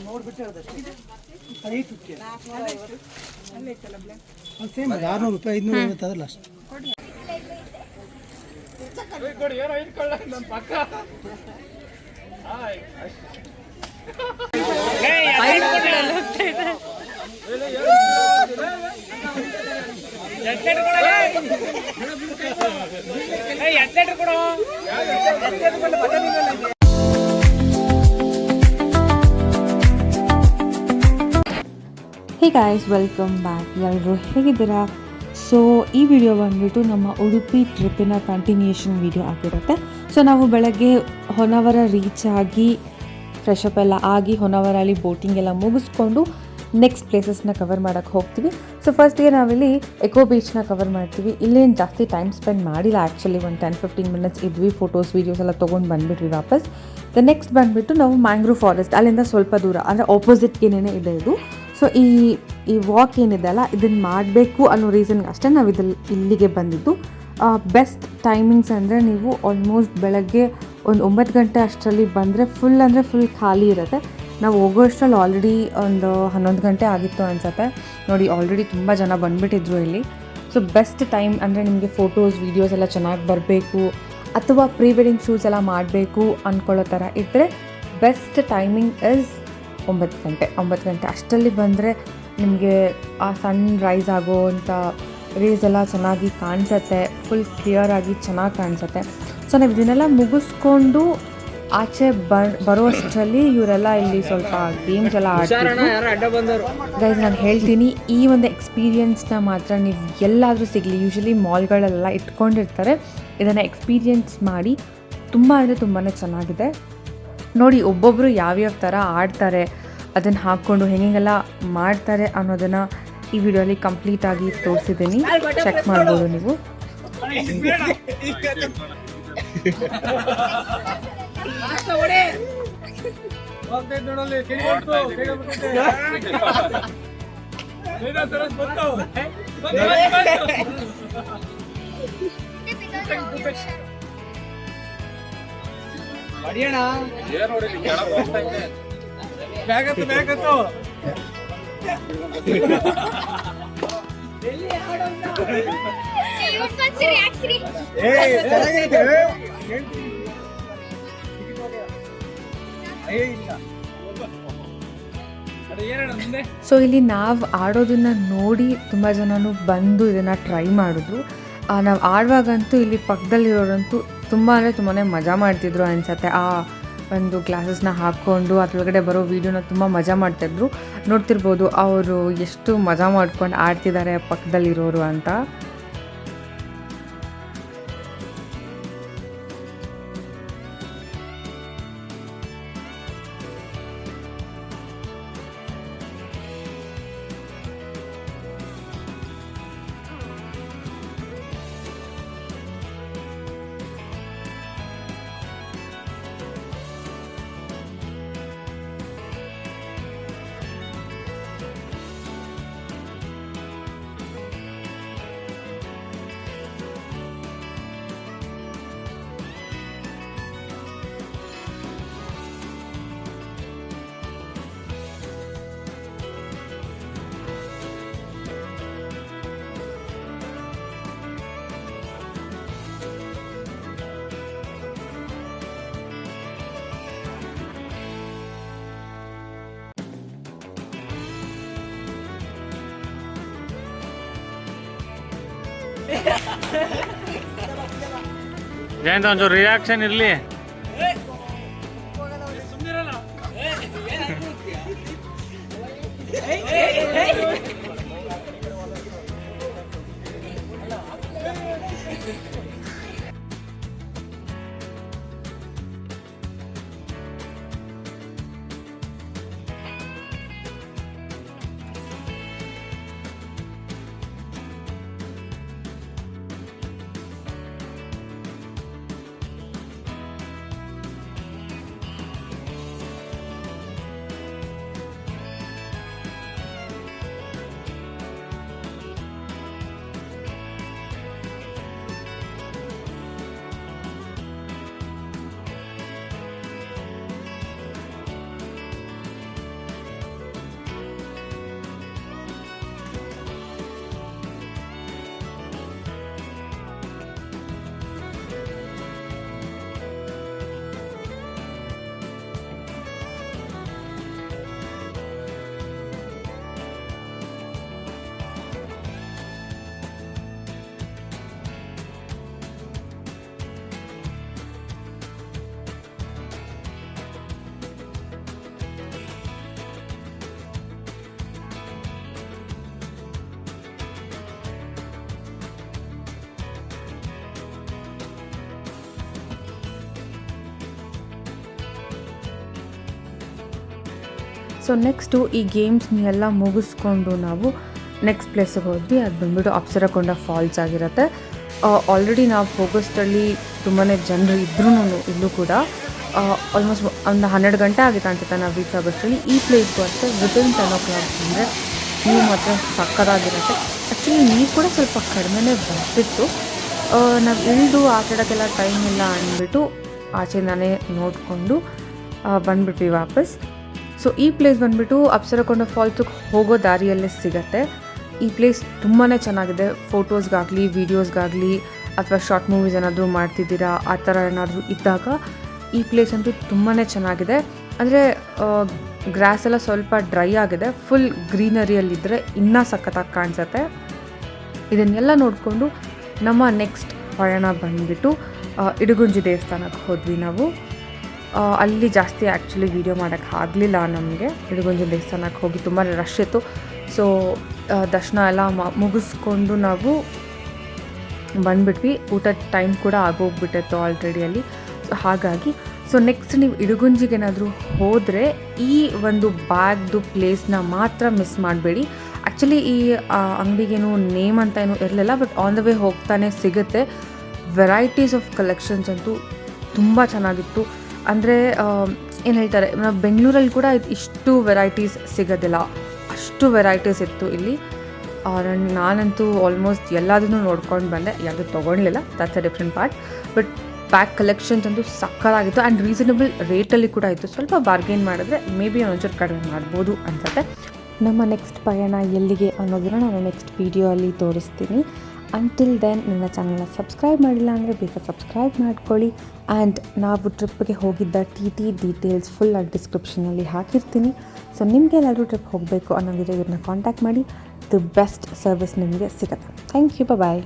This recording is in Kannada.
ನೋಡ್ಬಿಟ್ಟು ಸೇಮ್ 600 ರೂಪಾಯಿ 550 ಅದಲ್ಲ ಅಷ್ಟು ಹೇ ಗಾಯ್ಸ್, ವೆಲ್ಕಮ್ ಬ್ಯಾಕ್. ಎಲ್ಲರೂ ಹೇಗಿದ್ದೀರಾ? ಸೊ ಈ ವಿಡಿಯೋ ಬಂದುಬಿಟ್ಟು ನಮ್ಮ ಉಡುಪಿ ಟ್ರಿಪ್ಪಿನ ಕಂಟಿನ್ಯೂಯೇಷನ್ ವಿಡಿಯೋ ಆಗಿರುತ್ತೆ. ಸೊ ನಾವು ಬೆಳಗ್ಗೆ ಹೊನ್ನಾವರ ರೀಚ್ ಆಗಿ ಫ್ರೆಶಪ್ ಎಲ್ಲ ಆಗಿ ಹೊನ್ನಾವರಲ್ಲಿ ಬೋಟಿಂಗ್ ಎಲ್ಲ ಮುಗಿಸ್ಕೊಂಡು ನೆಕ್ಸ್ಟ್ ಪ್ಲೇಸಸ್ನ ಕವರ್ ಮಾಡೋಕ್ಕೆ ಹೋಗ್ತೀವಿ. ಸೊ ಫಸ್ಟ್ಗೆ ನಾವಿಲ್ಲಿ ಎಕೋ ಬೀಚ್ನ ಕವರ್ ಮಾಡ್ತೀವಿ. ಇಲ್ಲೇನು ಜಾಸ್ತಿ ಟೈಮ್ ಸ್ಪೆಂಡ್ ಮಾಡಿಲ್ಲ, ಆ್ಯಕ್ಚುಲಿ ಒಂದು 10-15 ಮಿನಿಟ್ಸ್ ಇದ್ವಿ, ಫೋಟೋಸ್ ವೀಡಿಯೋಸ್ ಎಲ್ಲ ತೊಗೊಂಡು ಬಂದುಬಿಟ್ವಿ ವಾಪಸ್. ದ ನೆಕ್ಸ್ಟ್ ಬಂದುಬಿಟ್ಟು ನಾವು ಮ್ಯಾಂಗ್ರೋವ್ ಫಾರೆಸ್ಟ್, ಅಲ್ಲಿಂದ ಸ್ವಲ್ಪ ದೂರ ಅಂದರೆ ಆಪೋಸಿಟ್ಗೇನೇ ಇದೆ ಇದು. ಸೊ ಈ ವಾಕ್ ಏನಿದೆ ಅಲ್ಲ, ಇದನ್ನು ಮಾಡಬೇಕು ಅನ್ನೋ ರೀಸನ್ಗೆ ಅಷ್ಟೇ ನಾವು ಇಲ್ಲಿಗೆ ಬಂದಿದ್ದು. ಬೆಸ್ಟ್ ಟೈಮಿಂಗ್ಸ್ ಅಂದರೆ ನೀವು ಆಲ್ಮೋಸ್ಟ್ ಬೆಳಗ್ಗೆ ಒಂದು 9 ಗಂಟೆ ಅಷ್ಟರಲ್ಲಿ ಬಂದರೆ ಫುಲ್ ಖಾಲಿ ಇರುತ್ತೆ. ನಾವು ಹೋಗೋಷ್ಟರಲ್ಲಿ ಆಲ್ರೆಡಿ ಒಂದು 11 ಗಂಟೆ ಆಗಿತ್ತು ಅನಿಸುತ್ತೆ. ನೋಡಿ, ಆಲ್ರೆಡಿ ತುಂಬ ಜನ ಬಂದುಬಿಟ್ಟಿದ್ರು ಇಲ್ಲಿ. ಸೊ ಬೆಸ್ಟ್ ಟೈಮ್ ಅಂದರೆ ನಿಮಗೆ ಫೋಟೋಸ್ ವೀಡಿಯೋಸ್ ಎಲ್ಲ ಚೆನ್ನಾಗಿ ಬರಬೇಕು ಅಥವಾ ಪ್ರೀ ವೆಡ್ಡಿಂಗ್ ಶೂಟ್ಸ್ ಎಲ್ಲ ಮಾಡಬೇಕು ಅಂದ್ಕೊಳ್ಳೋ ಥರ ಇದ್ದರೆ ಬೆಸ್ಟ್ ಟೈಮಿಂಗ್ ಇಸ್ 9 ಗಂಟೆ ಅಷ್ಟರಲ್ಲಿ ಬಂದರೆ ನಿಮಗೆ ಆ ಸನ್ ರೈಸ್ ಆಗೋವಂಥ ರೇಸ್ ಎಲ್ಲ ಚೆನ್ನಾಗಿ ಕಾಣಿಸುತ್ತೆ, ಫುಲ್ ಕ್ಲಿಯರಾಗಿ ಚೆನ್ನಾಗಿ ಕಾಣಿಸುತ್ತೆ. ಸೊ ನಾವು ಇದನ್ನೆಲ್ಲ ಮುಗಿಸ್ಕೊಂಡು ಆಚೆ ಬರೋಷ್ಟರಲ್ಲಿ ಇವರೆಲ್ಲ ಇಲ್ಲಿ ಸ್ವಲ್ಪ ಗೇಮ್ಸ್ ಎಲ್ಲ ಆಡ್ತಿದ್ರು. ಗೈಸ್, ನಾನು ಹೇಳ್ತೀನಿ, ಈ ಒಂದು ಎಕ್ಸ್ಪೀರಿಯನ್ಸ್ನ ಮಾತ್ರ ನೀವು ಎಲ್ಲಾದರೂ ಸಿಗಲಿ, ಯೂಶ್ವಲಿ ಮಾಲ್ಗಳಲ್ಲೆಲ್ಲ ಇಟ್ಕೊಂಡಿರ್ತಾರೆ, ಇದನ್ನು ಎಕ್ಸ್ಪೀರಿಯನ್ಸ್ ಮಾಡಿ. ತುಂಬ ಅಂದರೆ ತುಂಬಾ ಚೆನ್ನಾಗಿದೆ. ನೋಡಿ, ಒಬ್ಬೊಬ್ಬರು ಯಾವ್ಯಾವ ಥರ ಆಡ್ತಾರೆ, ಅದನ್ನು ಹಾಕ್ಕೊಂಡು ಹೆಂಗೆಲ್ಲ ಮಾಡ್ತಾರೆ ಅನ್ನೋದನ್ನು ಈ ವಿಡಿಯೋಲಿ ಕಂಪ್ಲೀಟಾಗಿ ತೋರಿಸಿದ್ದೀನಿ, ಚೆಕ್ ಮಾಡ್ಬೋದು ನೀವು. ಸೊ ಇಲ್ಲಿ ನಾವು ಆಡೋದನ್ನು ನೋಡಿ ತುಂಬ ಜನನು ಬಂದು ಇದನ್ನು ಟ್ರೈ ಮಾಡಿದ್ರು. ನಾವು ಆಡುವಾಗಂತೂ ಇಲ್ಲಿ ಪಕ್ಕದಲ್ಲಿರೋರಂತೂ ತುಂಬ ಅಂದರೆ ತುಂಬಾ ಮಜಾ ಮಾಡ್ತಿದ್ರು ಅನಿಸುತ್ತೆ. ಆ ಒಂದು ಗ್ಲಾಸಸ್ನ ಹಾಕ್ಕೊಂಡು ಅದರೊಳಗಡೆ ಬರೋ ವೀಡಿಯೋನ ತುಂಬ ಮಜಾ ಮಾಡ್ತಾಯಿದ್ರು. ನೋಡ್ತಿರ್ಬೋದು ಅವರು ಎಷ್ಟು ಮಜಾ ಮಾಡ್ಕೊಂಡು ಆಡ್ತಿದ್ದಾರೆ ಪಕ್ಕದಲ್ಲಿರೋರು ಅಂತ. ಜಯಂತ, ಒಂಚೂರು ರಿಯಾಕ್ಷನ್ ಇರಲಿ. ಸೊ ನೆಕ್ಸ್ಟು ಈ ಗೇಮ್ಸ್ನೆಲ್ಲ ಮುಗಿಸ್ಕೊಂಡು ನಾವು ನೆಕ್ಸ್ಟ್ ಪ್ಲೇಸಿಗೆ ಹೋದ್ವಿ. ಅದು ಬಂದ್ಬಿಟ್ಟು ಅಪ್ಸರಕೊಂಡ ಫಾಲ್ಸ್ ಆಗಿರುತ್ತೆ. ಆಲ್ರೆಡಿ ನಾವು ಹೋಗೋಷ್ಟರಲ್ಲಿ ತುಂಬಾ ಜನರು ಇದ್ರೂ ಇಲ್ಲೂ ಕೂಡ ಆಲ್ಮೋಸ್ಟ್ ಒಂದು 12 ಗಂಟೆ ಆಗಿತ್ತು ಅನ್ಸುತ್ತೆ ನಾವು ರೀಚ್ ಆಗೋಷ್ಟರಲ್ಲಿ. ಈ ಪ್ಲೇಸ್ಗೂ ಅಷ್ಟೇ ವಿತಿನ್ 10 o'clock ಅಂದರೆ ನೀವು ಮಾತ್ರ ಸಕ್ಕತ್ತಾಗಿರುತ್ತೆ. ಆ್ಯಕ್ಚುಲಿ ನೀರು ಕೂಡ ಸ್ವಲ್ಪ ಕಡಿಮೆನೇ ಬರ್ತಿತ್ತು. ನಾವು ಇಳಿದು ಆಟಾಡೋಕ್ಕೆಲ್ಲ ಟೈಮ್ ಇಲ್ಲ ಅಂದ್ಬಿಟ್ಟು ಆಚೆಯಿಂದಾನೇ ನೋಡಿಕೊಂಡು ಬಂದುಬಿಟ್ವಿ ವಾಪಸ್. ಸೊ ಈ ಪ್ಲೇಸ್ ಬಂದುಬಿಟ್ಟು ಅಪ್ಸರಕೊಂಡ ಫಾಲ್ಸಿಗೆ ಹೋಗೋ ದಾರಿಯಲ್ಲೇ ಸಿಗುತ್ತೆ. ಈ ಪ್ಲೇಸ್ ತುಂಬಾ ಚೆನ್ನಾಗಿದೆ. ಫೋಟೋಸ್ಗಾಗಲಿ ವೀಡಿಯೋಸ್ಗಾಗಲಿ ಅಥವಾ ಶಾರ್ಟ್ ಮೂವೀಸ್ ಏನಾದರೂ ಮಾಡ್ತಿದ್ದೀರಾ ಆ ಥರ ಏನಾದರೂ ಇದ್ದಾಗ ಈ ಪ್ಲೇಸ್ ಅಂತೂ ತುಂಬಾ ಚೆನ್ನಾಗಿದೆ. ಅಂದರೆ ಗ್ರಾಸ್ ಎಲ್ಲ ಸ್ವಲ್ಪ ಡ್ರೈ ಆಗಿದೆ, ಫುಲ್ ಗ್ರೀನರಿಯಲ್ಲಿದ್ದರೆ ಇನ್ನೂ ಸಖತ್ತಾಗಿ ಕಾಣಿಸುತ್ತೆ. ಇದನ್ನೆಲ್ಲ ನೋಡಿಕೊಂಡು ನಮ್ಮ ನೆಕ್ಸ್ಟ್ ಪಯಣ ಬಂದುಬಿಟ್ಟು ಇಡಗುಂಜಿ ದೇವಸ್ಥಾನಕ್ಕೆ ಹೋದ್ವಿ ನಾವು. ಅಲ್ಲಿ ಜಾಸ್ತಿ ಆ್ಯಕ್ಚುಲಿ ವೀಡಿಯೋ ಮಾಡೋಕ್ಕೆ ಆಗಲಿಲ್ಲ ನಮಗೆ. ಇಡಗುಂಜಿ ದೇವಸ್ಥಾನಕ್ಕೆ ಹೋಗಿ ತುಂಬಾ ರಶ್ ಇತ್ತು. ಸೊ ದರ್ಶನ ಎಲ್ಲ ಮುಗಿಸ್ಕೊಂಡು ನಾವು ಬಂದುಬಿಟ್ವಿ. ಊಟದ ಟೈಮ್ ಕೂಡ ಆಗೋಗ್ಬಿಟ್ಟಿತ್ತು ಆಲ್ರೆಡಿ ಅಲ್ಲಿ. ಹಾಗಾಗಿ ಸೊ ನೆಕ್ಸ್ಟ್ ನೀವು ಇಡಗುಂಜಿಗೆ ಏನಾದರೂ ಹೋದರೆ ಈ ಒಂದು ಬ್ಯಾಗ್ದು ಪ್ಲೇಸ್ನ ಮಾತ್ರ ಮಿಸ್ ಮಾಡಬೇಡಿ. ಆ್ಯಕ್ಚುಲಿ ಈ ಅಂಗಡಿಗೇನು ನೇಮ್ ಅಂತ ಏನೂ ಇರಲಿಲ್ಲ, ಬಟ್ ಆನ್ ದ ವೇ ಹೋಗ್ತಾನೆ ಸಿಗುತ್ತೆ. ವೆರೈಟೀಸ್ ಆಫ್ ಕಲೆಕ್ಷನ್ಸ್ ಅಂತೂ ತುಂಬ ಚೆನ್ನಾಗಿತ್ತು. ಅಂದರೆ ಏನು ಹೇಳ್ತಾರೆ, ನಾವು ಬೆಂಗಳೂರಲ್ಲಿ ಕೂಡ ಇಷ್ಟು ವೆರೈಟೀಸ್ ಸಿಗೋದಿಲ್ಲ, ಅಷ್ಟು ವೆರೈಟೀಸ್ ಇತ್ತು ಇಲ್ಲಿ. ನಾನಂತೂ ಆಲ್ಮೋಸ್ಟ್ ಎಲ್ಲದನ್ನೂ ನೋಡ್ಕೊಂಡು ಬಂದೆ, ಯಾವುದು ತೊಗೊಳ್ಲಿಲ್ಲ, that's a different part. But bag collections ಅಂತೂ ಸಕ್ಕತ್ತಾಗಿತ್ತು ಆ್ಯಂಡ್ ರೀಸನಬಲ್ ರೇಟಲ್ಲಿ ಕೂಡ ಇತ್ತು. ಸ್ವಲ್ಪ ಬಾರ್ಗೇನ್ ಮಾಡಿದ್ರೆ ಮೇ ಬಿ ಒಂಚೂರು ಕಡಿಮೆ ಮಾಡ್ಬೋದು ಅನ್ಸುತ್ತೆ. ನಮ್ಮ ನೆಕ್ಸ್ಟ್ ಪಯಣ ಎಲ್ಲಿಗೆ ಅನ್ನೋದನ್ನು ನಾನು ನೆಕ್ಸ್ಟ್ ವೀಡಿಯೋ ಅಲ್ಲಿ ತೋರಿಸ್ತೀನಿ. ಅಂಟಿಲ್ ದೆನ್ ನನ್ನ ಚಾನಲ್ನ ಸಬ್ಸ್ಕ್ರೈಬ್ ಮಾಡಿಲ್ಲ ಅಂದರೆ ಬೇಗ ಸಬ್ಸ್ಕ್ರೈಬ್ ಮಾಡ್ಕೊಳ್ಳಿ. ಆ್ಯಂಡ್ ನಾವು ಟ್ರಿಪ್ಗೆ ಹೋಗಿದ್ದ ಟಿ ಡೀಟೇಲ್ಸ್ ಫುಲ್ ಡಿಸ್ಕ್ರಿಪ್ಷನಲ್ಲಿ ಹಾಕಿರ್ತೀನಿ. ಸೊ ನಿಮಗೆ ಎಲ್ಲರೂ ಟ್ರಿಪ್ ಹೋಗಬೇಕು ಅನ್ನೋದಿದ್ರೆ ಇವ್ರನ್ನ ಕಾಂಟ್ಯಾಕ್ಟ್ ಮಾಡಿ. ದಿ ಬೆಸ್ಟ್ ಸರ್ವಿಸ್ ನಿಮಗೆ ಸಿಗುತ್ತೆ. Thank you, bye.